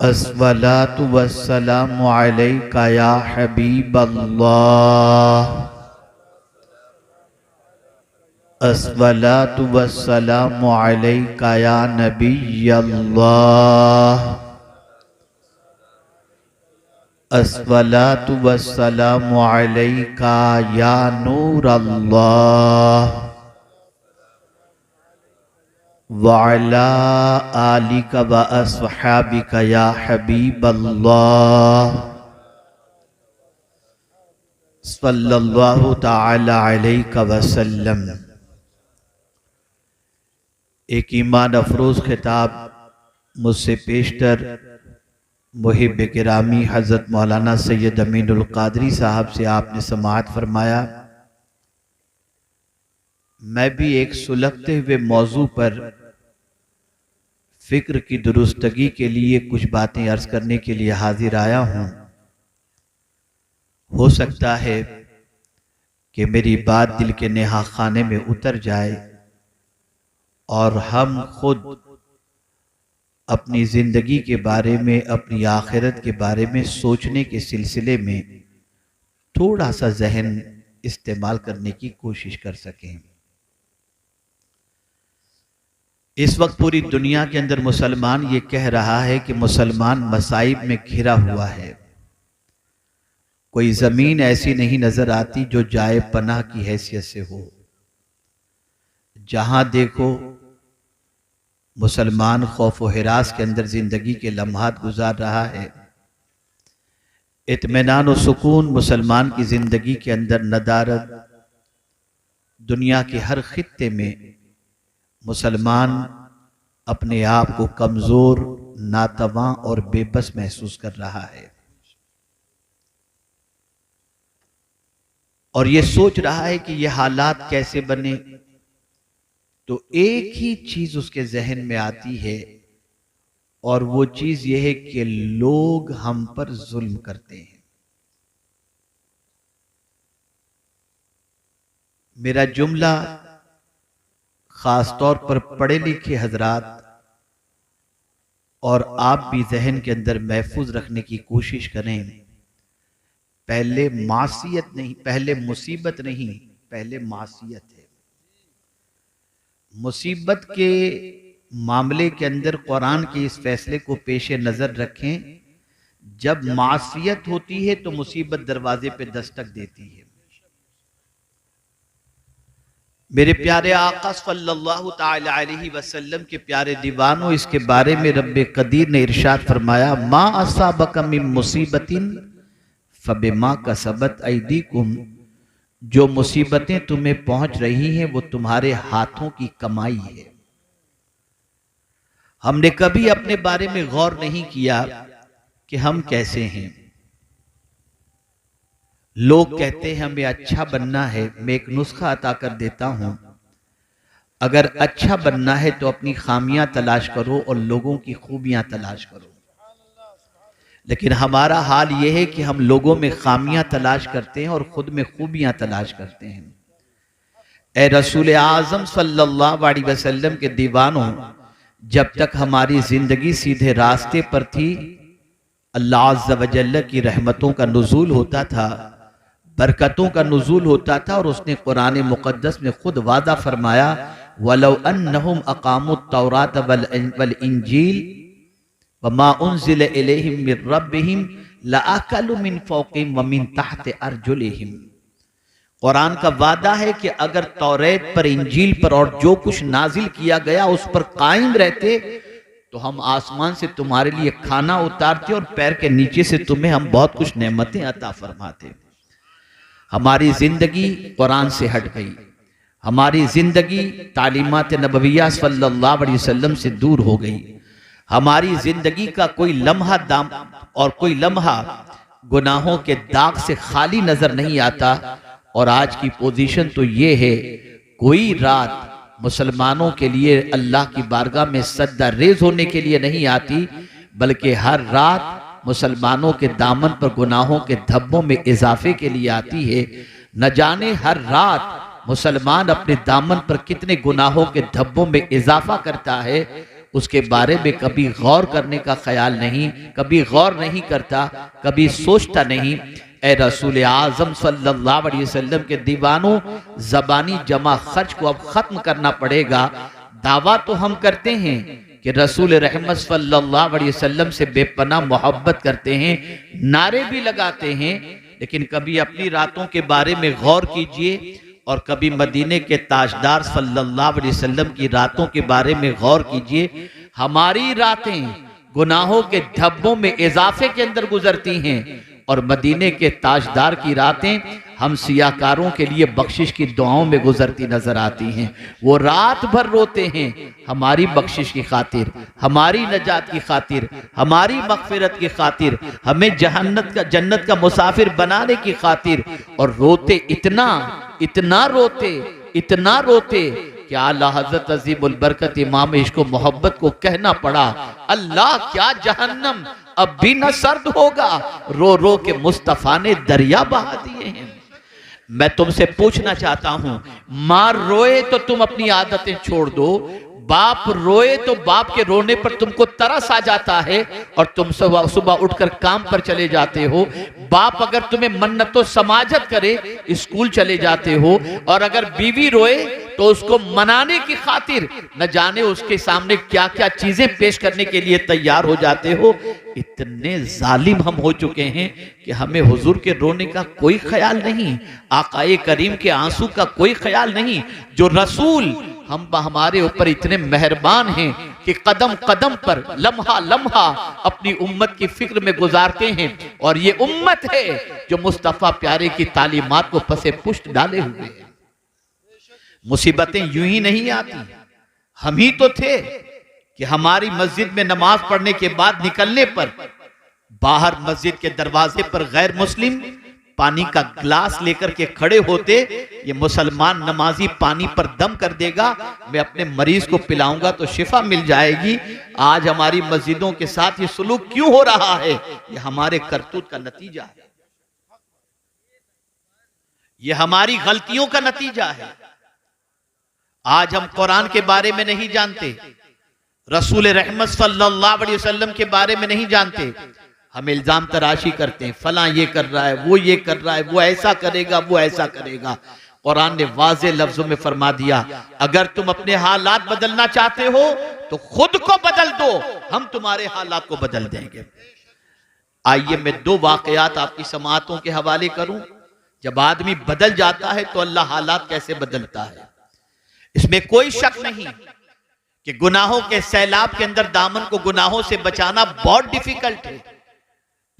अस्सलातु वस्सलामु अलैका या हबीबल्लाह। अस्सलातु वस्सलामु अलैका या नबियल्लाह। अस्सलातु वस्सलामु अलैका या नूरल्लाह व अला आलिका व अस्हाबिका या हबीबल्लाह सल्लल्लाहु तआला अलैहि वसल्लम। एक ईमान अफरोज़ खिताब मुझसे पेशतर मुहिब गिरामी हज़रत मौलाना सैयद अमीनुल क़ादरी साहब से आपने समाअत फरमाया। मैं भी एक सुलगते हुए मौजू पर फ़िक्र की दुरुस्तगी के लिए कुछ बातें अर्ज़ करने के लिए हाजिर आया हूँ। हो सकता है कि मेरी बात दिल के नेहा खाने में उतर जाए और हम खुद अपनी ज़िंदगी के बारे में, अपनी आखिरत के बारे में सोचने के सिलसिले में थोड़ा सा जहन इस्तेमाल करने की कोशिश कर सकें। इस वक्त पूरी दुनिया के अंदर मुसलमान ये कह रहा है कि मुसलमान मसाइब में घिरा हुआ है। कोई ज़मीन ऐसी नहीं नज़र आती जो जाए पनाह की हैसियत से हो। जहां देखो मुसलमान खौफ व हिरास के अंदर जिंदगी के लम्हात गुजार रहा है। इत्मीनान व सुकून मुसलमान की जिंदगी के अंदर नदारत। दुनिया के हर खित्ते में मुसलमान अपने आप को कमजोर, नातवां और बेबस महसूस कर रहा है और ये सोच रहा है कि ये हालात कैसे बने। तो एक ही चीज उसके जहन में आती है और वो चीज ये है कि लोग हम पर जुल्म करते हैं। मेरा जुमला खास तौर पर पढ़े लिखे हजरात और आप भी जहन के अंदर महफूज रखने की कोशिश करें। पहले मासियत नहीं, पहले मुसीबत नहीं, पहले मासियत है। मुसीबत के मामले के अंदर कुरान के इस फैसले को पेश नजर रखें। जब मासियत होती है तो मुसीबत दरवाजे पे दस्तक देती है। मेरे प्यारे आका सल्लल्लाहु तआला अलैहि वसल्लम के प्यारे दीवानों, इसके बारे में रब्बे कदीर ने इरशाद फरमाया, मा असाबका मिन मुसीबतिन फबिमा कसबत ऐदीकुम। जो मुसीबतें तुम्हें पहुंच रही हैं वो तुम्हारे हाथों की कमाई है। हमने कभी अपने बारे में गौर नहीं किया कि हम कैसे हैं। लोग कहते हैं हमें अच्छा बनना है। मैं एक नुस्खा अता कर देता हूं। अगर अच्छा बनना है तो अपनी खामियां तलाश करो और लोगों की खूबियां तलाश करो। लेकिन हमारा हाल यह है कि हम लोगों में खामियां तलाश करते हैं और खुद में खूबियां तलाश करते हैं। ए रसूल आज़म सल्लल्लाहु अलैहि वसल्लम के दीवानों, जब तक हमारी जिंदगी सीधे रास्ते पर थी, अल्लाह अज़्ज़ व जल्ल की रहमतों का नुज़ूल होता था, बरकतों का नुज़ूल होता था। और उसने कुरान मुक़द्दस में खुद वादा फरमाया, वलौ अन्नहुम अक़ामुत तौरात वल इंजील वमा उन्ज़िला इलैहिम मिर रब्बिहिम लअकलू मिन फ़ौक़िहिम व मिन तहति अर्जुलिहिम। कुरान का वादा है कि अगर तौरेत पर, इंजील पर और जो कुछ नाजिल किया गया उस पर कायम रहते तो हम आसमान से तुम्हारे लिए खाना उतारते और पैर के नीचे से तुम्हें हम बहुत कुछ नेमतें अता फरमाते। हमारी जिंदगी कुरान से हट गई। हमारी जिंदगी तालीमात नबविया सल्लल्लाहु अलैहि वसल्लम से दूर हो गई। हमारी जिंदगी का कोई लम्हा दाम और कोई लम्हा गुनाहों के दाग से खाली नजर नहीं आता। और आज की पोजीशन तो ये है, कोई रात मुसलमानों के लिए अल्लाह की बारगाह में सजदा रेज होने के लिए नहीं आती, बल्कि हर रात मुसलमानों के दामन पर गुनाहों के धब्बों में इजाफे के लिए आती है। न जाने हर रात मुसलमान अपने दामन पर कितने गुनाहों के धब्बों में इजाफा करता है। उसके बारे में कभी गौर करने का ख्याल नहीं, कभी गौर नहीं करता, कभी सोचता नहीं। ए रसूल आज़म सल्लल्लाहु अलैहि वसल्लम के दीवानों, ज़बानी जमा खर्च को अब खत्म करना पड़ेगा। दावा तो हम करते हैं कि रसूल रहमत सल्लल्लाहु अलैहि वसल्लम से बेपनाह मोहब्बत करते हैं, नारे भी लगाते हैं, लेकिन कभी अपनी रातों के बारे में गौर कीजिए और कभी मदीने के ताजदार सल्लल्लाहु अलैहि वसल्लम की रातों के बारे में गौर कीजिए। हमारी रातें गुनाहों के धब्बों में इजाफे के अंदर गुजरती हैं और मदीने के ताजदार की रातें हम सियाकारों के लिए बख्शिश की दुआओं में गुजरती नजर आती हैं। वो रात भर रोते हैं हमारी बख्शिश की खातिर, हमारी नजात की खातिर, हमारी मगफिरत की खातिर, हमें जन्नत का मुसाफिर बनाने की खातिर, और रोते इतना रोते कि आला हज़रत अज़ीमुल बरकत इमाम इश्क़ मोहब्बत को कहना पड़ा, अल्लाह क्या जहन्नम अब भी न सर्द होगा, रो रो के मुस्तफ़ा ने दरिया बहा दिए हैं। मैं तुमसे पूछना चाहता हूं, माँ रोए तो तुम अपनी आदतें छोड़ दो, बाप रोए तो बाप के रोने पर तुमको तरस आ जाता है और तुम सुबह उठकर काम पर चले जाते हो। बाप अगर तुम्हें मन्नतो समाजत करे स्कूल चले जाते हो, और अगर बीवी रोए तो उसको मनाने की खातिर न जाने उसके सामने क्या क्या चीजें पेश करने के लिए तैयार हो जाते हो। इतने जालिम हम हो चुके हैं कि हमें हुजूर के रोने का कोई ख्याल नहीं, आकाए करीम के आंसू का कोई ख्याल नहीं। जो रसूल हमारे ऊपर इतने मेहरबान हैं कि कदम कदम पर लम्हा लम्हा अपनी उम्मत की फिक्र में गुजारते हैं, और ये उम्मत है जो मुस्तफ़ा प्यारे की तालीमात को पसे पुष्ट डाले हुए है। मुसीबतें यूं ही नहीं आती। हम ही तो थे कि हमारी मस्जिद में नमाज पढ़ने के बाद निकलने पर बाहर मस्जिद के दरवाजे पर गैर मुस्लिम पानी का ग्लास लेकर के खड़े होते, ये मुसलमान नमाजी पानी पर दम कर देगा, मैं अपने मरीज को पिलाऊंगा तो शिफा मिल जाएगी। आज हमारी मस्जिदों के साथ ये सुलूक क्यों हो रहा है? ये हमारे करतूत का नतीजा है, ये हमारी गलतियों का नतीजा है। आज हम कुरान के बारे में नहीं जानते, रसूल रहमत सल्लल्लाहु अलैहि वसल्लम के बारे में नहीं जानते, हम इल्जाम तराशी करते हैं, फला ये कर रहा है, वो ये कर रहा है, वो ऐसा करेगा, वो ऐसा करेगा। कुरान ने वाज़े लफ्जों में फरमा दिया, अगर तुम अपने हालात बदलना चाहते हो तो खुद को बदल दो, हम तुम्हारे हालात को बदल देंगे। आइए मैं दो वाकयात आपकी समाअतों के हवाले करूं। जब आदमी बदल जाता है तो अल्लाह हालात कैसे बदलता है, इसमें कोई शक नहीं कि गुनाहों के सैलाब के अंदर दामन को गुनाहों से बचाना बहुत डिफिकल्ट है,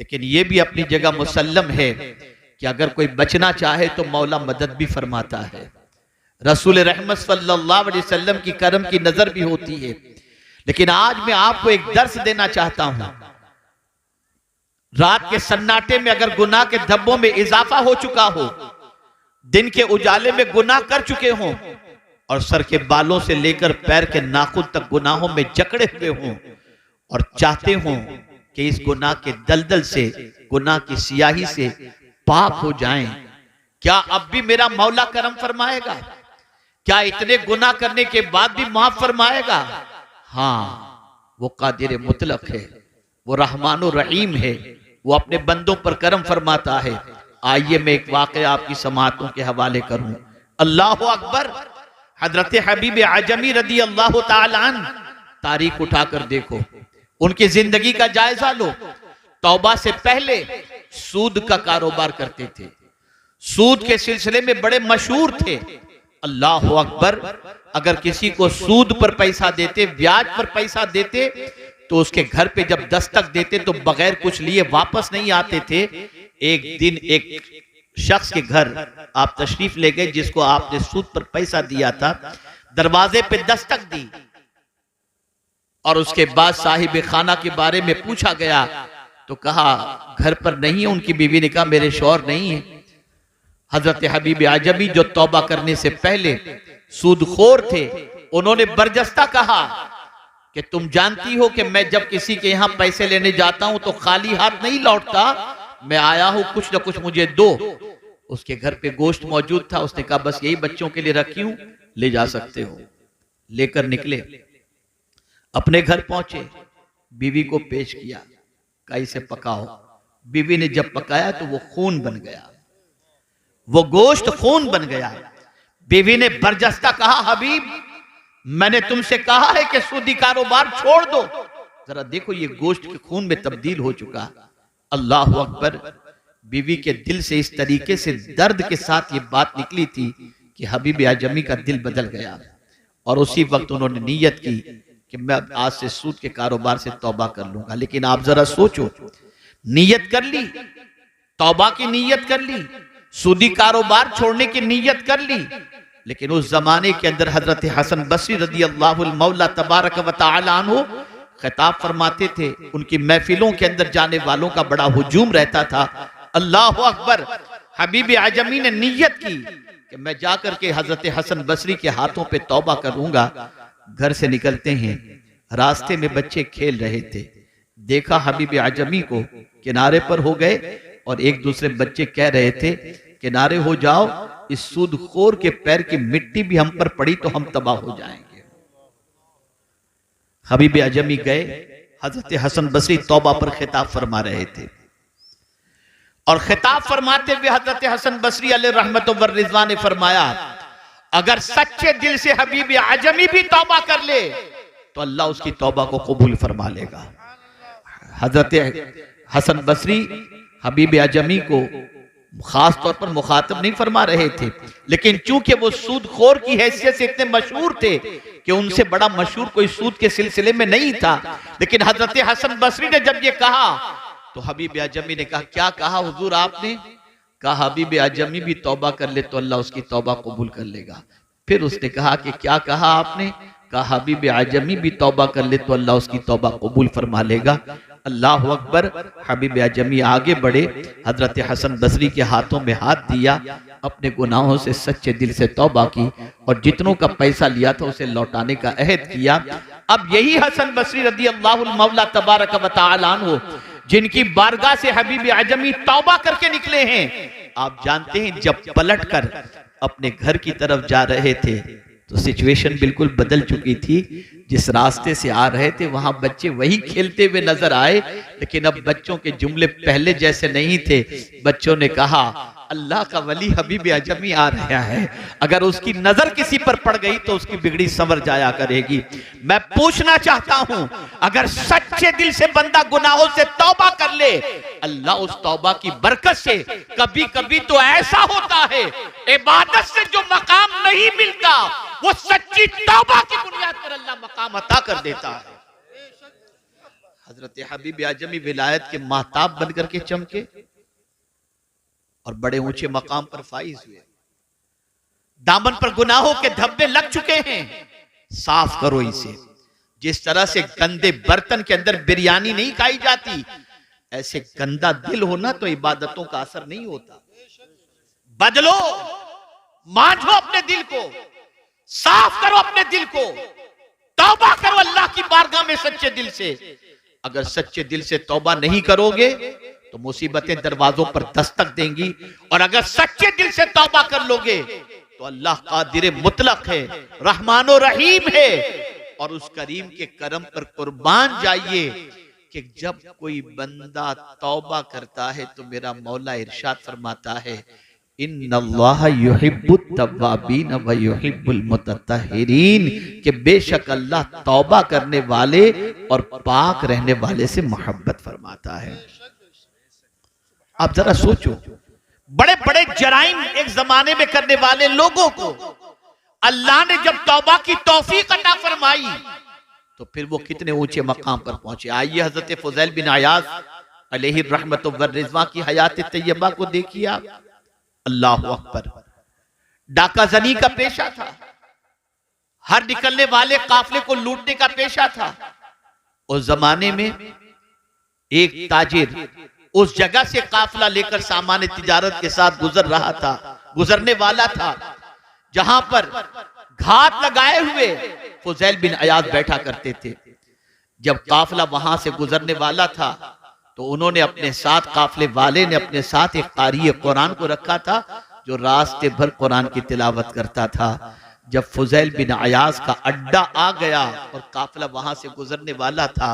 लेकिन यह भी अपनी जगह मुसल्लम है कि अगर कोई बचना चाहे तो मौला मदद भी फरमाता है। रसूल रहमत सल्लल्लाहु अलैहि वसल्लम की करम की नजर भी होती है। लेकिन आज मैं आपको एक दर्स देना चाहता हूं। रात के सन्नाटे में अगर गुनाह के धब्बों में इजाफा हो चुका हो, दिन के उजाले में गुनाह कर चुके हों और सर के बालों से लेकर पैर के नाखून तक गुनाहों में जकड़े हुए हों और चाहते हों कि इस गुनाह के दलदल से, गुनाह की सियाही से पाक हो जाएं, क्या अब भी मेरा मौला करम फरमाएगा? क्या इतने गुनाह करने के बाद भी माफ फरमाएगा? हाँ, वो कादिर मुतलक है, वो रहमानुर रहीम है, वो अपने बंदों पर करम फरमाता है। आइए मैं एक वाक़या आपकी समाअतों के हवाले करूं। अल्लाहु अकबर। हजरत हबीब आजमी रदी अल्लाह ताला अन्हु, तारीख उठाकर देखो, उनकी जिंदगी का जायजा लो। तौबा से पहले सूद का कारोबार करते थे, सूद के सिलसिले में बड़े मशहूर थे। अल्लाह अकबर। अगर किसी को सूद पर पैसा देते, ब्याज पर पैसा देते, तो उसके घर पे जब दस्तक देते तो बगैर कुछ लिए वापस नहीं आते थे। एक दिन एक शख्स के घर आप तशरीफ ले गए जिसको आपने सूद पर पैसा दिया था, दरवाजे पे दस्तक दी और उसके बाद साहिब खाना के बारे में पूछा गया तो कहा घर पर नहीं है। उनकी बीवी ने कहा मेरे शौहर नहीं है। हजरत हबीब आजमी जो तौबा करने से पहले सूदखोर थे, उन्होंने बरजस्ता कहा कि तुम जानती हो कि मैं जब किसी के यहां पैसे लेने जाता हूं तो खाली हाथ नहीं लौटता, मैं आया हूं कुछ ना कुछ मुझे दो। उसके घर पे गोश्त मौजूद था, उसने कहा बस यही बच्चों के लिए रखी हूं, ले जा सकते हो। लेकर निकले। अपने घर पहुंचे, बीवी को पेश किया, कहा इसे पकाओ। बीवी ने जब पकाया तो वो खून बन गया, वो गोश्त खून बन गया। बीवी ने बरजस्ता कहा, हबीब मैंने तुमसे कहा है कि सूदी कारोबार छोड़ दो, जरा देखो ये गोश्त के खून में तब्दील हो चुका। अल्लाह अकबर। बीवी के दिल से इस तरीके से दर्द के साथ ये बात निकली थी कि हबीब आजमी का दिल बदल गया और उसी वक्त उन्होंने नीयत की कि मैं आज से सूद के कारोबार से तौबा कर लूंगा। लेकिन आप जरा सोचो, नीयत कर ली, तौबा की नीयत कर ली, सूदी कारोबार छोड़ने की नीयत कर ली, लेकिन उस जमाने के अंदर हजरत हसन बसरी रदी अल्लाह मौला तबारक व तआला अन्हु खिताब फरमाते थे। उनकी महफिलों के अंदर जाने वालों का बड़ा हुजूम रहता था। अल्लाह अकबर। हबीब आजमी ने नीयत की कि मैं जाकर के हजरत हसन बसरी के हाथों पे तौबा करूंगा। घर से निकलते हैं, रास्ते में बच्चे खेल रहे थे, देखा हबीब आजमी को, किनारे पर हो गए और एक दूसरे बच्चे कह रहे थे किनारे हो जाओ, इस सूदखोर के पैर की मिट्टी भी हम पर पड़ी तो हम तबाह हो जाएंगे। हबीब आजमी गए, हजरत हसन बसरी तौबा पर खिताब फरमा रहे थे और खिताब फरमाते हुए हजरत हसन बसरी अलैहि रहमत व रिज़वान ने फरमाया, अगर सच्चे दिल से हबीब आजमी भी तौबा कर ले तो अल्लाह उसकी तौबा को कबूल फरमा लेगा। हजरत हसन बसरी हबीब आजमी को खास तौर पर मुखातब नहीं फरमा रहे थे, लेकिन चूंकि वो सूदखोर की हैसियत से इतने मशहूर थे कि उनसे बड़ा मशहूर कोई सूद के सिलसिले में नहीं था। लेकिन हजरत हसन बसरी ने जब ये कहा तो हबीब आजमी ने कहा, क्या कहा हुजूर आपने? कहा हबीब आजमी भी तौबा कर ले तो अल्लाह उसकी तौबा कबूल कर लेगा। फिर उसने कहा कि क्या कहा आपने? कहा हबीब आजमी भी तौबा कर ले तो अल्लाह उसकी तौबा कबूल फरमा लेगा। अल्लाह अकबर। हबीब आजमी आगे बढ़े, हजरत हसन बसरी के हाथों में हाथ दिया, अपने गुनाहों से सच्चे दिल से तौबा की और जितनों का पैसा लिया था उसे लौटाने का अहद किया। अब यही हसन बसरी रदी अल्लाह मौला तबारक व तआला अन्हु जिनकी बारगाह से हबीब आजमी तौबा करके निकले हैं, आप जानते हैं जब पलट कर अपने घर की तरफ जा रहे थे तो सिचुएशन बिल्कुल बदल चुकी थी। जिस रास्ते से आ रहे थे वहां बच्चे वही खेलते हुए नजर आए, लेकिन अब बच्चों के जुमले पहले जैसे नहीं थे। बच्चों ने कहा, अल्लाह का वली हबीब आजमी आ रहा है, अगर उसकी नजर किसी पर पड़ गई तो उसकी बिगड़ी संवर जाया करेगी। मैं पूछना चाहता हूं, अगर सच्चे दिल से बंदा गुनाहों से तौबा कर ले, अल्लाह उस तौबा की बरकत से कभी कभी तो ऐसा होता है इबादत से जो मकाम नहीं मिलता वो सच्ची तौबा की बुनियाद पर अल्लाह मकाम अता कर देता है। हजरत हबीब आजमी विलायत के महताब बन करके चमके और बड़े ऊंचे मकाम पर फाइज हुए। दामन पर गुनाहों के धब्बे लग चुके हैं, साफ करो इसे। जिस तरह से गंदे बर्तन के अंदर बिरयानी नहीं खाई जाती, ऐसे गंदा दिल होना तो इबादतों का असर नहीं होता। बदलो, मांझो अपने दिल को, साफ करो अपने दिल को, तौबा करो अल्लाह की बारगाह में सच्चे दिल से। अगर सच्चे दिल से तौबा नहीं करोगे तो मुसीबतें दरवाजों पर दस्तक देंगी, और अगर सच्चे दिल से तौबा कर लोगे तो अल्लाह कादिर मुतलक है, रहमानो रहीम है, और उस करीम के करम पर कुर्बान जाइए कि जब कोई बंदा तौबा करता है तो मेरा मौला इरशाद फरमाता है, इन्नल्लाह युहिब्बुत तव्वाबीन व युहिब्बुल मुतत्तहिरीन, कि बेशक अल्लाह तौबा करने वाले और पाक रहने वाले से मोहब्बत फरमाता है। आप जरा सोचो, बड़े बड़े जराइम एक जमाने में करने वाले लोगों को अल्लाह ने जब तौबा की तौफीक अता फरमाई तो फिर वो कितने ऊंचे मकाम पर पहुंचे। आइए हजरत फुज़ैल बिन अयाज़ अलैहि रहमत व रिज़वा की हयात तैयबा को देखिए आप। अल्लाह अकबर। डाका जनी का पेशा था, हर निकलने वाले काफले को लूटने का पेशा था। उस जमाने में एक ताजिर उस जगह से काफला लेकर सामान तिजारत के साथ गुजरने वाला था, जहां पर घात लगाए हुए फुज़ैल बिन अयाज़ बैठा करते थे। जब काफला वहां से गुजरने वाला था तो उन्होंने अपने साथ, काफले वाले ने अपने साथ एक कारी कुरान को रखा था जो रास्ते भर कुरान की तिलावत करता था। जब फुजैल बिन अयाज का अड्डा आ गया और काफिला वहां से गुजरने वाला था,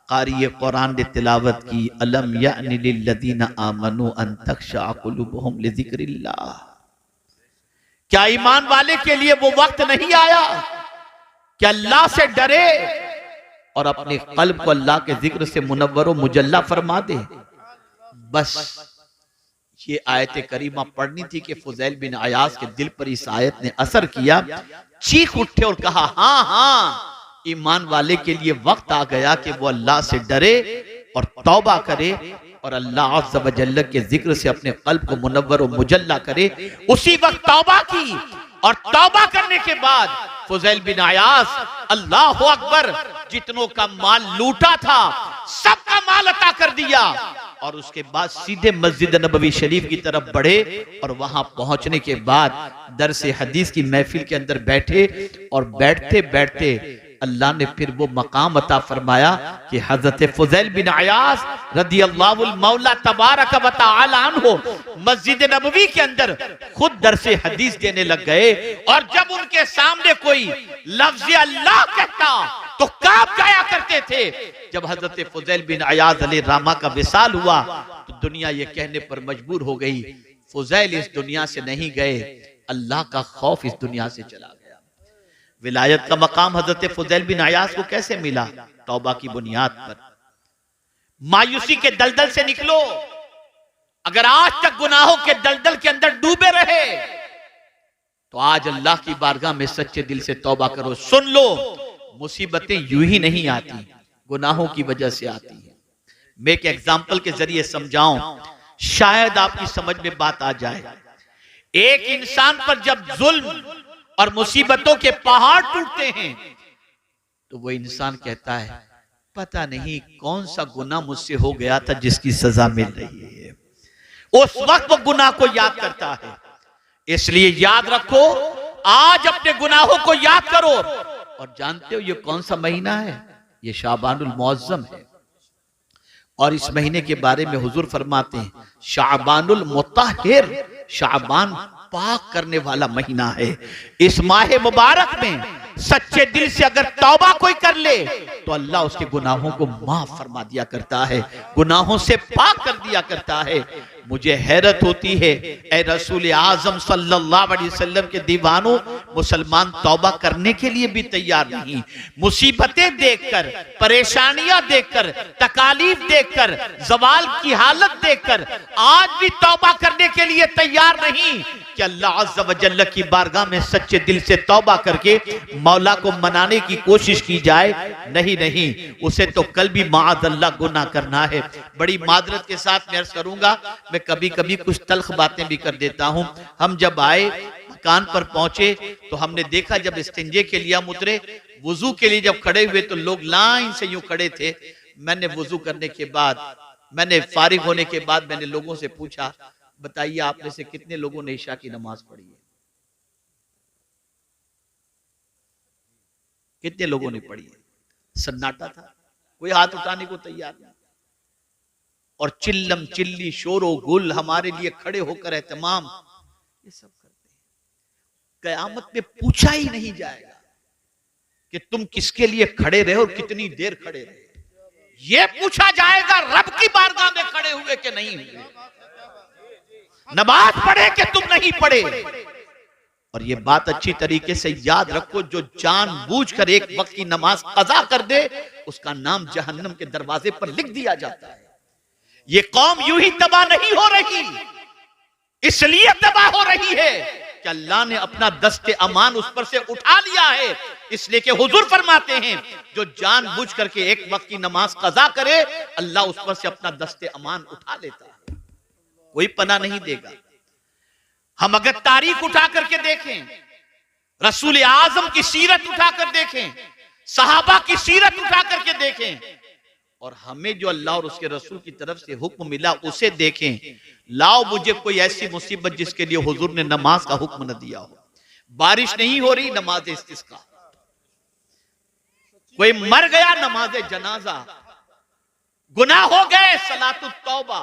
कारी कुरान ने तिलावत की, अलम यानि लिल्लज़ीना आमनू अन तख्शअ कुलूबुहुम लिज़िक्रिल्लाह। क्या ईमान वाले के लिए वो वक्त नहीं आया कि अल्लाह से डरे और अपने कल्ब को अल्लाह के जिक्र से मुनव्वर व मुजल्ला फरमा दे। बस ये आयत करीमा पढ़नी थी कि फुजैल बिन अयाज के दिल पर इस आयत ने असर किया, चीख उठे और कहा, हाँ हाँ, ईमान वाले के लिए वक्त आ गया कि वो अल्लाह से डरे और तौबा करे और अल्लाह अज़्ज़ व जल्ल के जिक्र से अपने कल्ब को मुनव्वर व मुजल्ला करे। उसी वक्त तौबा की और तौबा करने के बाद फुजैल बिन अयाज अल्लाह अकबर, जितनों का माल लूटा था सबका माल अता कर दिया और उसके बाद सीधे मस्जिद नबवी शरीफ की तरफ बढ़े और वहां पहुंचने के बाद दरसे हदीस की महफिल के अंदर बैठे और बैठते बैठते अल्लाह ने फिर वो मकाम अता फरमाया कि हजरत फुजैल बिन अयाज रदियल्लाहु मौला तबारक व तआला अन्हु मस्जिद नबवी के अंदर खुद दरसे हदीस देने लग गए और जब उनके सामने कोई लफ्ज़ अल्लाह कहता तो कांप जाया करते थे। जब हजरत फुजैल बिन अयाज अलैहि रहमा का विसाल हुआ तो दुनिया ये कहने पर मजबूर हो गई, फुजैल इस दुनिया से नहीं गए, अल्लाह का खौफ इस दुनिया से चला गया। विलायत का मकाम हजरत फुजैल बिन अयाज को कैसे मिला? तौबा की बुनियाद पर। मायूसी के दलदल से निकलो। अगर आज तक गुनाहों के दलदल के अंदर डूबे रहे तो आज अल्लाह की बारगाह में सच्चे दिल से तौबा करो। सुन लो, मुसीबतें यूं ही नहीं आती, गुनाहों की वजह से आती है। मैं एक एग्जाम्पल के जरिए समझाऊं, शायद आपकी समझ में बात आ जाए। एक इंसान पर जब जुल्म और मुसीबतों के पहाड़ टूटते हैं तो वो इंसान कहता है, पता नहीं कौन सा गुनाह मुझसे हो गया था जिसकी सजा मिल रही है। उस वक्त वो गुनाह को याद करता है। इसलिए याद रखो, आज अपने गुनाहों को याद करो। और जानते हो ये कौन सा महीना है? ये शाबानुल मुअज्जम है। और इस महीने के बारे में हुजूर फरमाते हैं, शाबानुल मुतahhir, शाबान पाक करने वाला महीना है। इस माह मुबारक में सच्चे दिल से अगर तौबा कोई कर ले तो अल्लाह उसके गुनाहों को माफ फरमा दिया करता है, गुनाहों से पाक कर दिया करता है। मुझे हैरत होती है, ए रसूल आजम सल्लल्लाहु अलैहि वसल्लम के दीवानों, मुसलमान तौबा करने के लिए भी तैयार नहीं। मुसीबतें देखकर, परेशानियां देखकर, तकालीफ देखकर, जवाल की हालत देखकर आज भी तौबा करने के लिए तैयार नहीं कि अल्लाह अज़्ज़ व जल्ल की बारगाह में सच्चे दिल से तौबा करके मौला को मनाने की कोशिश की जाए। नहीं नहीं, उसे तो कल भी माअज़ल्लाह गुनाह करना है। बड़ी मादरत के साथ मैं अर्ज करूंगा, मैं कभी कभी कुछ तल्ख बातें भी कर देता हूं। हम जब आए मकान पर पहुंचे तो हमने देखा जब इस्तिंजे के लिए हम उतरे, वुजू के लिए जब खड़े हुए तो लोग लाइन से यूं खड़े थे। मैंने वुजू करने के बाद, मैंने फारिग होने के बाद मैंने लोगों से पूछा, बताइए आप में से कितने लोगों ने ईशा की नमाज पढ़ी है? कितने लोगों ने पढ़ी है? सन्नाटा था, कोई हाथ उठाने को तैयार नहीं। और चिल्लम चिल्ली शोरो गुल हमारे लिए खड़े होकर एहतमाम, ये सब करते हैं। कयामत में पूछा ही नहीं जाएगा कि तुम किसके लिए खड़े रहे और कितनी देर खड़े रहे। ये पूछा जाएगा रब की बारगाह में खड़े हुए कि नहीं हुए, नमाज पढ़े कि तुम नहीं पढ़े। और ये बात अच्छी तरीके से याद रखो, जो जानबूझकर एक वक्त की नमाज कज़ा कर दे उसका नाम जहन्नम के दरवाजे पर लिख दिया जाता है। ये कौम यूं ही तबाह नहीं हो रही, इसलिए तबाह हो रही है कि अल्लाह ने अपना दस्ते अमान उस पर से उठा लिया है। इसलिए कि हुजूर फरमाते हैं, जो जानबूझ करके एक वक्त की नमाज कज़ा करे अल्लाह उस पर से अपना दस्ते अमान उठा लेता है, कोई पनाह नहीं देगा। हम अगर तारीख उठा करके देखें, रसूल आजम की सीरत उठा कर देखें, सहाबा की सीरत उठा करके देखें, और हमें जो अल्लाह और उसके रसूल की तरफ से हुक्म मिला उसे देखें। लाओ मुझे कोई ऐसी मुसीबत जिसके लिए हुजूर ने नमाज का हुक्म न दिया हो। बारिश नहीं हो रही, नमाज इस्तिस्का। कोई मर गया, नमाज जनाजा। गुनाह हो गए, सलातुत तौबा।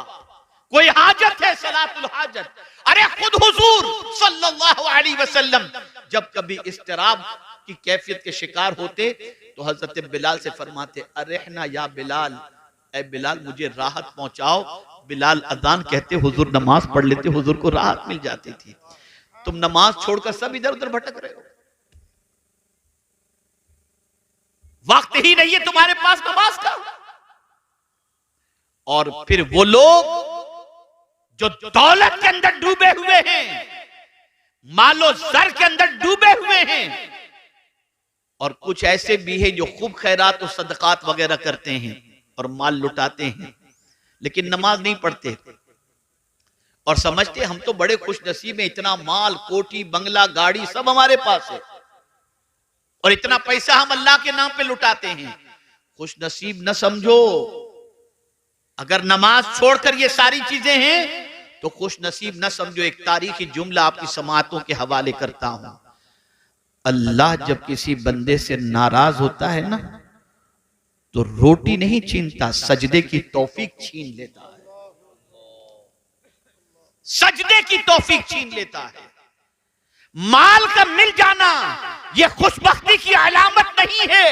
कोई हाजत है, सलातुल हाजत। अरे खुद हुजूर सल्लल्लाहु अलैहि वसल्लम जब कभी इस्तिराब की कैफियत के शिकार होते तो हजरत बिलाल से फरमाते, अरेहना या बिलाल, ए बिलाल मुझे राहत पहुंचाओ। बिलाल अजान कहते, हुजूर नमाज पढ़ लेते, हुजूर को राहत मिल जाती थी। तुम नमाज छोड़कर सब इधर उधर भटक रहे हो, वक्त ही नहीं है तुम्हारे पास नमाज का। और फिर वो लोग जो दौलत के अंदर डूबे हुए हैं, मालो जर के अंदर डूबे हुए हैं, और कुछ ऐसे भी हैं जो खूब खैरात और सदकात वगैरह करते हैं और माल लुटाते हैं, लेकिन नमाज नहीं पढ़ते और समझते हम तो बड़े खुश नसीब हैं, इतना माल, कोठी, बंगला, गाड़ी सब हमारे पास है और इतना पैसा हम अल्लाह के नाम पे लुटाते हैं। खुश नसीब न समझो, अगर नमाज छोड़कर ये सारी चीजें हैं तो खुश नसीब न समझो। एक तारीखी जुमला आपकी समाअतों के हवाले करता हूं। अल्लाह जब किसी बंदे से नाराज होता है ना, तो रोटी नहीं छीनता, सजदे की तौफीक छीन लेता है। सजदे की तौफीक छीन लेता है। माल का मिल जाना यह खुशबख्ती की अलामत नहीं है,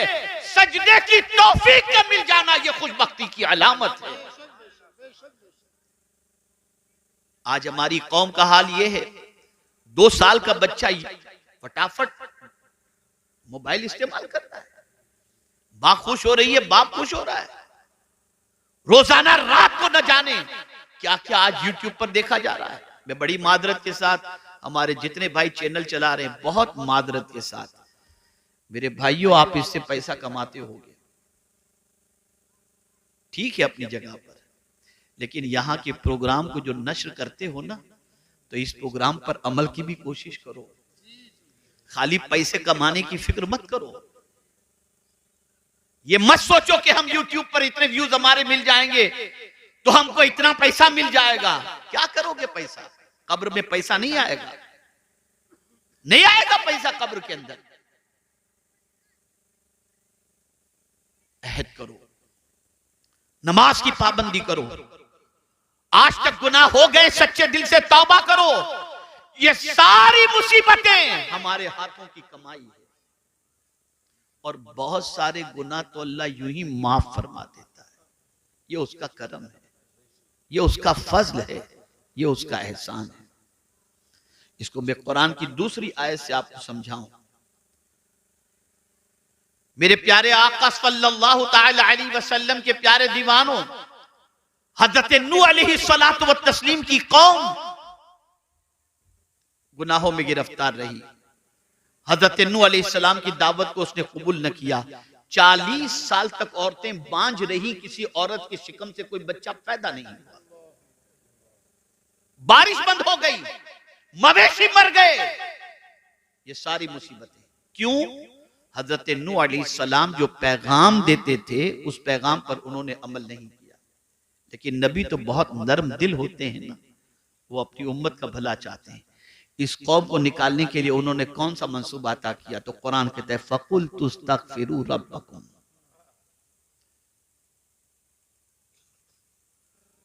सजदे की तौफीक का मिल जाना यह खुशबख्ती की अलामत है। आज हमारी कौम का हाल यह है, 2 साल का बच्चा फटाफट मोबाइल इस्तेमाल करता है, मां खुश हो रही है, बाप खुश हो रहा है। रोजाना रात को न जाने क्या क्या आज यूट्यूब पर देखा जा रहा है। मैं बड़ी मादरत के साथ, हमारे जितने भाई चैनल चला रहे हैं, बहुत मादरत के साथ, मेरे भाइयों आप इससे पैसा कमाते होगे, ठीक है अपनी जगह पर, लेकिन यहां के प्रोग्राम को जो नश्र करते हो ना, तो इस प्रोग्राम पर अमल की भी कोशिश करो। खाली पैसे कमाने की फिक्र मत करो। ये मत सोचो कि हम YouTube पर इतने व्यूज हमारे मिल जाएंगे तो हमको इतना पैसा मिल जाएगा। क्या करोगे पैसा? कब्र में पैसा नहीं आएगा, नहीं आएगा पैसा कब्र के अंदर। अहद करो, नमाज की पाबंदी करो, आज तक गुनाह हो गए सच्चे दिल से तौबा करो। ये सारी मुसीबतें हमारे हाथों की कमाई है और बहुत सारे गुनाह तो अल्लाह यूं ही माफ फरमा देता है। ये उसका करम है, ये उसका फजल है, ये उसका एहसान है। इसको मैं कुरान की दूसरी आयत से आपको समझाऊं। मेरे प्यारे आका सल्लल्लाहु ताला अलैहि वसल्लम के प्यारे दीवानों, हजरत नूह अलैहिस्सलातु व तस्लीम की कौम गुनाहों में गिरफ्तार रही। हजरत नूह अलैहिस्सलाम की दावत को उसने कबूल न किया। 40 साल तक औरतें बांझ रही, किसी औरत की शिकम से कोई बच्चा पैदा नहीं हुआ। बारिश बंद हो गई, मवेशी मर गए। ये सारी मुसीबतें क्यों? हजरत नूह अलैहिस्सलाम जो पैगाम देते थे उस पैगाम पर उन्होंने अमल नहीं किया। लेकिन नबी तो बहुत नर्म दिल होते हैं ना, वो अपनी उम्मत का भला चाहते हैं। इस कौम को निकालने के लिए उन्होंने कौन सा मंसूबा अता किया? तो कुरान कहता है फकुल तुस्तगफिरू रब्बकुम।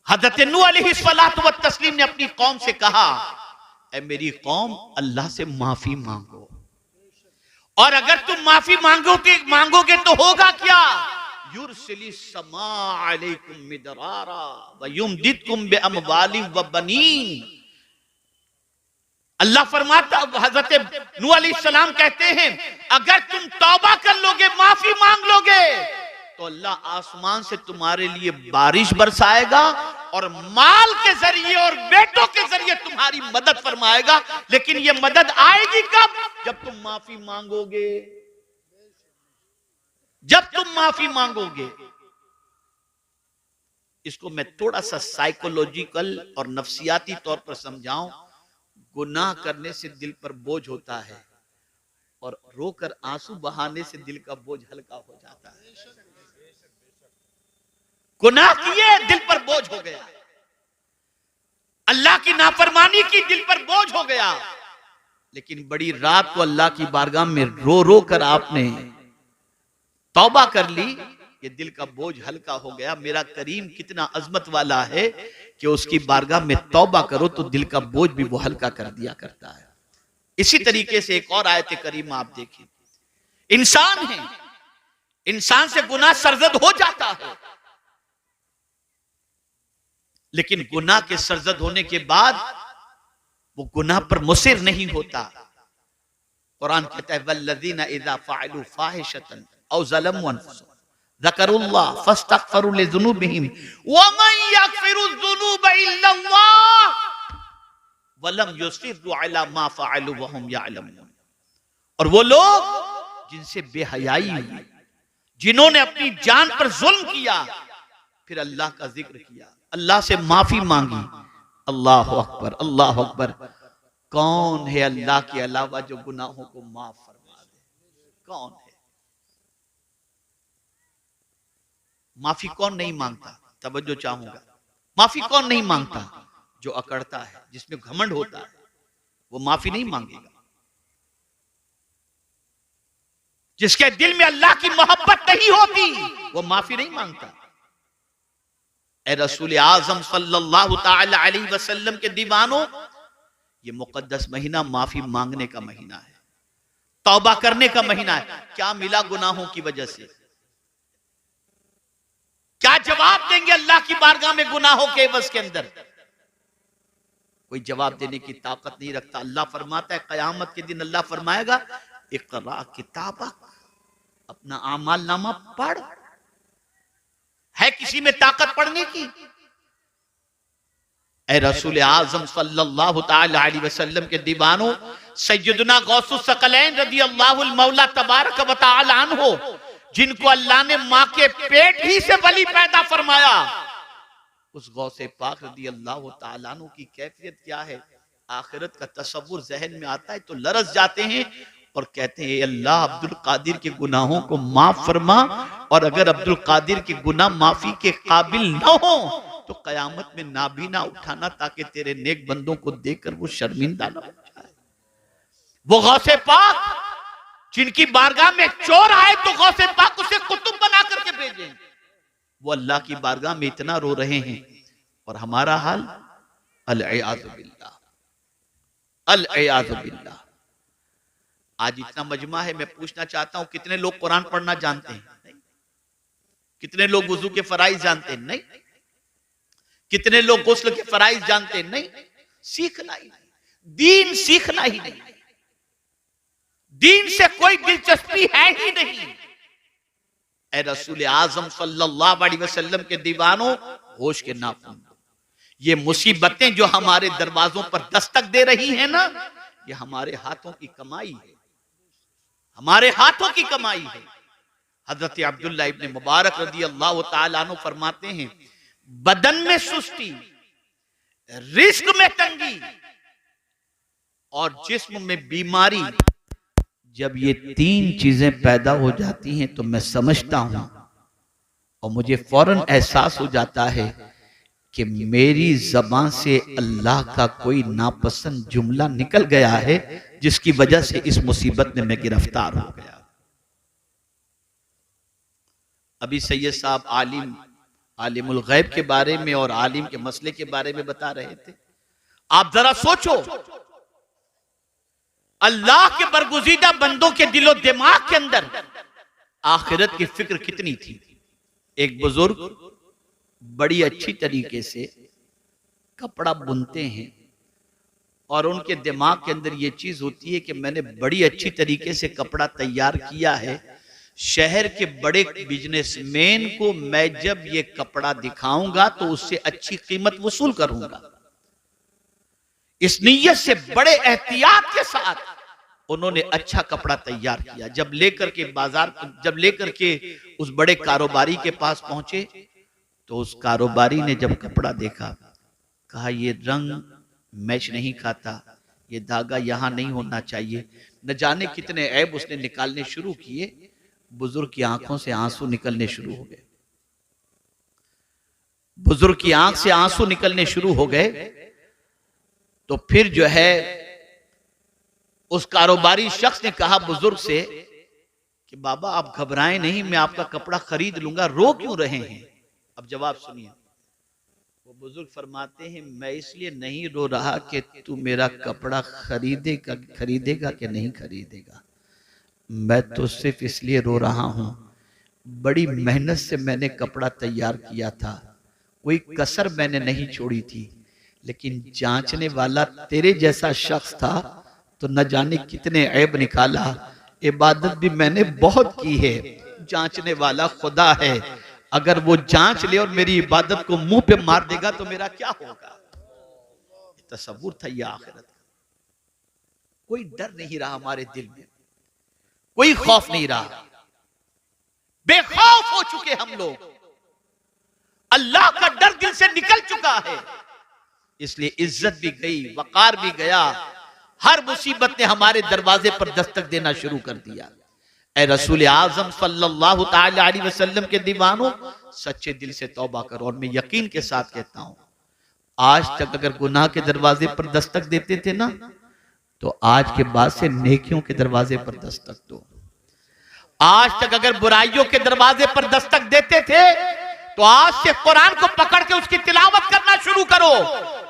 हजरत नूह अलैहिस्सलातु व तस्लीम ने अपनी कौम से कहा, ऐ मेरी कौम, अल्लाह से माफी मांगो, और अगर तुम माफी मांगोगे तो होगा क्या? युरसिली समा अलैकुम मिदरारा व युमदिदकुम बिअमवालिन व बनीन। अल्लाह फरमाता, हजरत नूह अलैहिस्सलाम कहते हैं, अगर तुम तौबा कर लोगे, माफी मांग लोगे, तो अल्लाह आसमान से तुम्हारे लिए बारिश बरसाएगा और माल के जरिए और बेटों के जरिए तुम्हारी मदद फरमाएगा। लेकिन ये मदद आएगी कब? जब तुम माफी मांगोगे, जब तुम माफी मांगोगे। इसको मैं थोड़ा सा साइकोलॉजिकल और नफ्सियाती तौर पर समझाऊं। गुनाह करने से दिल पर बोझ होता है और रोकर आंसू बहाने से दिल का बोझ हल्का हो जाता है। गुनाह किए, दिल पर बोझ हो गया, अल्लाह की नाफरमानी की, दिल पर बोझ हो गया। लेकिन बड़ी रात को अल्लाह की बारगाह में रो रो कर आपने तौबा कर ली, ये दिल का बोझ हल्का हो गया। मेरा करीम कितना अजमत वाला है कि उसकी बारगाह में तौबा करो तो दिल का बोझ भी वो हल्का कर दिया करता है। इसी तरीके से एक और आयत करीम आप देखिए, इंसान है, इंसान से गुनाह सरजद हो जाता है, लेकिन गुनाह के सरजद होने के बाद वो गुनाह पर मुसिर नहीं होता। कुरान कहता है वल्लज़ीना इज़ा फ़अलू फ़ाहिशतन औ ज़लमू अनफुसहुम ज़करुल्लाह फ़स्तग़फ़रू लिज़ुनूबिहिम वमन यग़फ़िरुज़्ज़ुनूब इल्लल्लाह वलम युसिर्रू अला मा फ़अलू वहुम यअलमून। और वो लोग जिनसे बेहयाई हुई, जिन्होंने अपनी जान पर जुल्म किया, फिर अल्लाह का जिक्र किया, अल्लाह से माफी मांगी। अल्लाह अकबर, अल्लाह अकबर। कौन है अल्लाह के अलावा जो गुनाहों को माफ फरमा दे? कौन है? माफी कौन नहीं मांगता? तवज्जो चाहूंगा, माफी कौन नहीं मांगता? जो अकड़ता है, जिसमें घमंड होता है, वो माफी नहीं मांगेगा। जिसके दिल में अल्लाह की मोहब्बत नहीं होती, वो माफी नहीं मांगता। ए रसूल आजम सल्लल्लाहु ताला अलैहि वसल्लम के दीवानों, ये मुकद्दस महीना माफी मांगने का महीना है, तौबा करने का महीना है। क्या मिला गुनाहों की वजह से? क्या जवाब देंगे अल्लाह की बारगाह में गुनाहों के एवज के अंदर? कोई जवाब देने की ताकत नहीं रखता। अल्लाह फरमाता है कयामत के दिन अल्लाह फरमाएगा इक़रा किताबक, अपना आमाल नामा पढ़। है किसी में ताकत पढ़ने की? ए रसूल आजम सल्लल्लाहु ताला अलैहि वसल्लम के दीवानों, सैयदना गौसुस सकलैन रज़ियल्लाहु मौला तबारक व तआला अन्हु, जिनको अल्लाह ने मां के पेट ही से वली पैदा फरमाया, उस गौसे पाक रज़ियल्लाहु तआला अन्हु की कैफियत क्या है? आखिरत का तसव्वुर जहन में आता है तो लरस जाते हैं और कहते हैं अल्लाह अब्दुल कादिर के गुनाहों को माफ फरमा, और अगर अब्दुल कादिर के गुनाह माफी के काबिल न हो तो कयामत में नाभीना उठाना, ताकि तेरे नेक बंदों को देखकर वो शर्मिंदा न हो जाए। वो गौसे पाक जिनकी बारगाह में चोर आए तो गौसे पाक उसे कुतुब बना करके भेजे, वो अल्लाह की बारगाह में इतना रो रहे हैं, और हमारा हाल अल-इयाज़ु बिल्लाह, अल-इयाज़ु बिल्लाह। आज इतना मजमा है, मैं पूछना चाहता हूं कितने लोग कुरान पढ़ना जानते हैं? नहीं। कितने लोग वुजू के फराइज जानते हैं? नहीं। कितने लोग गुस्ल के फराइज जानते हैं? नहीं। सीखना ही नहीं, दीन सीखना ही नहीं, दीन से कोई दिलचस्पी है ही नहीं। ए रसूल आजम सल्लल्लाहु अलैहि वसल्लम के दीवानों, होश के नाखून, ये मुसीबतें जो हमारे दरवाजों पर दस्तक दे रही हैं ना, ये हमारे हाथों की कमाई है, हमारे हाथों की कमाई है। हजरत अब्दुल्लाह इब्ने मुबारक रज़ियल्लाहु ताला अन्हु फरमाते हैं बदन में सुस्ती, रिस्क में तंगी और जिस्म में बीमारी, जब ये तीन चीजें पैदा हो जाती हैं तो मैं समझता हूं और मुझे फौरन एहसास हो जाता है कि मेरी जबान से अल्लाह का कोई नापसंद जुमला निकल गया है, जिसकी वजह से इस मुसीबत में मैं गिरफ्तार हो गया। अभी सैयद साहब आलिमुल गैब के बारे में और आलिम के मसले के बारे में बता रहे थे। आप जरा सोचो, अल्लाह के बरगुज़ीदा बंदों के दिलो दिमाग के अंदर आखिरत की फिक्र कितनी थी। एक बुजुर्ग बड़ी अच्छी तरीके से कपड़ा बुनते हैं और उनके दिमाग के अंदर ये चीज होती है कि मैंने बड़ी अच्छी तरीके से कपड़ा तैयार किया है, शहर के बड़े बिजनेसमैन को मैं जब ये कपड़ा दिखाऊंगा तो उससे अच्छी कीमत वसूल करूंगा। इस नीयत से बड़े एहतियात के साथ उन्होंने अच्छा कपड़ा तैयार किया। जब लेकर के उस बड़े कारोबारी के पास पहुंचे तो उस कारोबारी ने जब कपड़ा देखा, कहा ये रंग मैच नहीं खाता, ये धागा यहां नहीं होना चाहिए। न जाने कितने ऐब उसने निकालने शुरू किए। बुजुर्ग की आंखों से आंसू निकलने शुरू हो गए, बुजुर्ग की आंख से आंसू निकलने शुरू हो गए। तो फिर जो है उस कारोबारी शख्स ने कहा बुजुर्ग से कि बाबा आप घबराएं नहीं, मैं आपका कपड़ा खरीद लूंगा, रो क्यों रहे हैं? अब जवाब सुनिए। वो बुजुर्ग फरमाते हैं मैं इसलिए नहीं रो रहा कि तू मेरा कपड़ा खरीदेगा कि नहीं खरीदेगा, मैं तो सिर्फ इसलिए रो रहा हूं, बड़ी मेहनत से मैंने कपड़ा तैयार किया था, कोई कसर मैंने नहीं छोड़ी थी, लेकिन जांचने वाला तेरे जैसा शख्स था तो न जाने कितने ऐब निकाला। इबादत भी मैंने बहुत की है, जांचने वाला खुदा है, अगर वो जांच ले और मेरी इबादत को मुंह पे मार देगा तो मेरा क्या होगा। तसव्वुर था यह आखिरत का। कोई डर नहीं रहा हमारे दिल में, कोई खौफ नहीं रहा, बेखौफ हो चुके हम लोग, अल्लाह का डर दिल से निकल चुका है, इसलिए इज्जत भी गई, वकार भी गया, हर मुसीबत ने हमारे दरवाजे पर दस्तक देना शुरू कर दिया। ऐ रसूल आज़म सल्लल्लाहु ताला अलैहि वसल्लम के दीवानों, सच्चे दिल से तौबा करो। और मैं यकीन के साथ कहता हूं, आज तक अगर गुनाह के दरवाजे पर दस्तक देते थे ना, तो आज के बाद से नेकियों के दरवाजे पर दस्तक दो। आज तक अगर बुराइयों के दरवाजे पर दस्तक देते थे, तो आज से कुरान को पकड़ के उसकी तिलावत करना शुरू करो।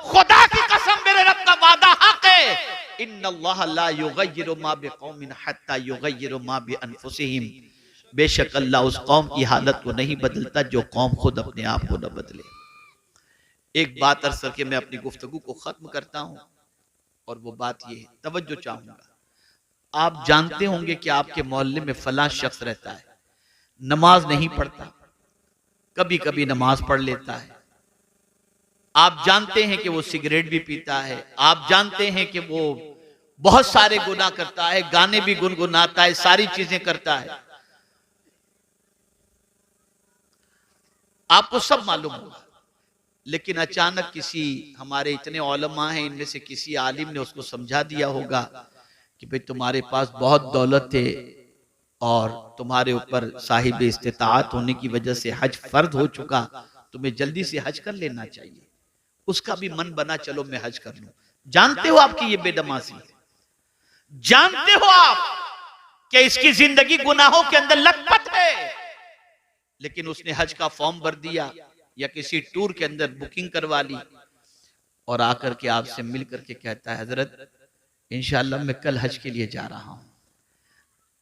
खुदा की कसम, मेरे रब का वादा हक है, इन्नल्लाह ला युगय्यिरु मा बिकौमिन हत्ता युगय्यिरु मा बिअनफुसिहिम, बेशक अल्लाह उस कौम की हालत को नहीं बदलता जो कौम खुद अपने आप को न बदले। एक बात अर्ज करके मैं अपनी गुफ्तगू को खत्म करता हूं, और वो बात ये है, तवज्जो चाहूंगा। आप जानते होंगे कि आपके मोहल्ले में फलां शख्स रहता है, नमाज नहीं पढ़ता, कभी कभी नमाज पढ़ लेता है, आप जानते हैं कि वो सिगरेट भी पीता है, आप जानते हैं कि वो बहुत सारे गुनाह करता है, गाने भी गुनगुनाता है, सारी चीजें करता है, आपको सब मालूम होगा। लेकिन अचानक किसी, हमारे इतने उलमा हैं, इनमें से किसी आलिम ने उसको समझा दिया होगा कि भाई तुम्हारे पास बहुत दौलत है और तुम्हारे ऊपर साहिब इस्तिताअत होने की वजह से हज फर्ज हो चुका, तुम्हें जल्दी से हज कर लेना चाहिए। उसका भी मन बना, चलो मैं हज कर लूं। जानते हो आपकी ये बेदमाशी है, जानते हो आप कि इसकी जिंदगी गुनाहों के अंदर लथपथ है, लेकिन उसने हज का फॉर्म भर दिया या किसी टूर के अंदर बुकिंग करवा ली, और आकर के आपसे मिल करके कहता है हजरत इंशाअल्लाह मैं कल हज के लिए जा रहा हूं।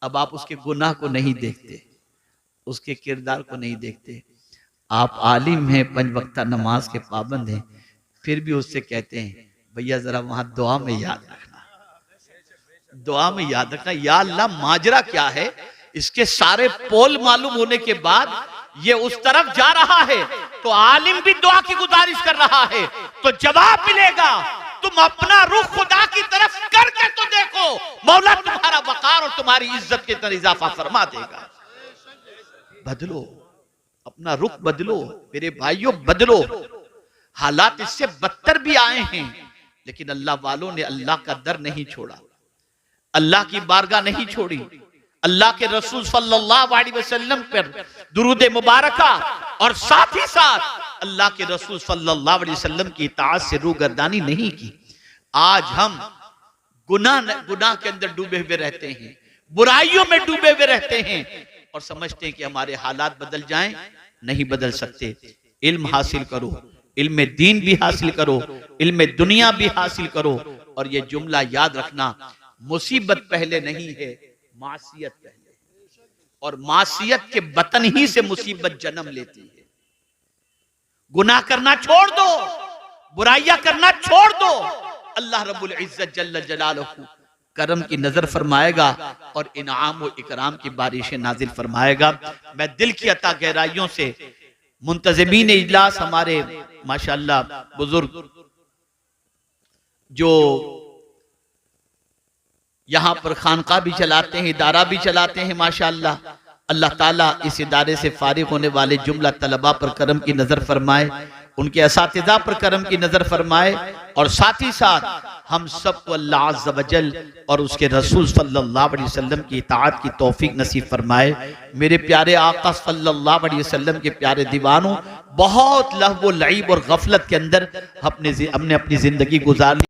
अब आप उसके गुनाह को नहीं देखते, उसके किरदार को नहीं देखते, आप आलिम हैं, 5 वक्ता नमाज के पाबंद हैं, फिर भी उससे कहते हैं भैया जरा वहां दुआ में याद रखना, दुआ में याद रखना, या अल्लाह माजरा क्या है। इसके सारे पोल मालूम होने के बाद ये उस तरफ जा रहा है, तो आलिम भी दुआ की गुजारिश कर रहा है, तो जवाब मिलेगा। तुम अपना रुख खुदा की तरफ करके तो देखो, मौला तुम्हारा वकार और तुम्हारी इज्जत के अंदर इजाफा फरमा देगा। बदलो, अपना रुख बदलो मेरे भाइयों, बदलो। हालात इससे बदतर भी आए हैं, लेकिन अल्लाह वालों ने अल्लाह का दर नहीं छोड़ा, अल्लाह की बारगाह नहीं छोड़ी, अल्लाह के रसूल सल्लल्लाहु अलैहि वसल्लम पर दुरूद मुबारका और साथ ही साथ अल्लाह के रसूल सल्लल्लाहु अलैहि वसल्लम की इताअत से रूगर्दानी नहीं की। आज हम गुनाह के अंदर डूबे हुए रहते हैं, बुराइयों में डूबे हुए रहते हैं, और समझते हैं कि हमारे हालात बदल जाएं। नहीं बदल सकते। इल्म हासिल करो, इल्म दीन भी हासिल करो, इल्म दुनिया भी हासिल करो, और ये जुमला याद रखना, मुसीबत पहले नहीं है, मासियत पहले, और मासियत के बतन ही से मुसीबत जन्म लेती है। गुनाह करना छोड़ दो, बुराइयां करना छोड़ दो, अल्लाह रब्बुल इज्जत जल्ल जलालहू करम की नजर फरमाएगा और इनाम और इकराम की बारिशें नाजिल फरमाएगा। मैं दिल की अता गहराइयों से मुंतज़िमीन इजलास, हमारे माशाअल्लाह बुजुर्ग जो यहाँ पर खानका भी चलाते हैं, इदारा भी चलाते हैं, माशाअल्लाह, अल्लाह ताला इस इदारे से फारिग होने वाले जुमला तलबा पर करम की नजर फरमाए, उनके असातिज़ा पर करम की नजर फरमाए, और साथ ही साथ हम सबको अल्लाह अज़्ज़ व जल और उसके रसूल सल्लल्लाहु अलैहि वसल्लम की इताअत की तौफीक नसीब फरमाए। मेरे प्यारे आका सल्लल्लाहु अलैहि वसल्लम के प्यारे दीवानों, बहुत लहव व लईब और गफलत के अंदर हमने अपनी जिंदगी गुजार ली।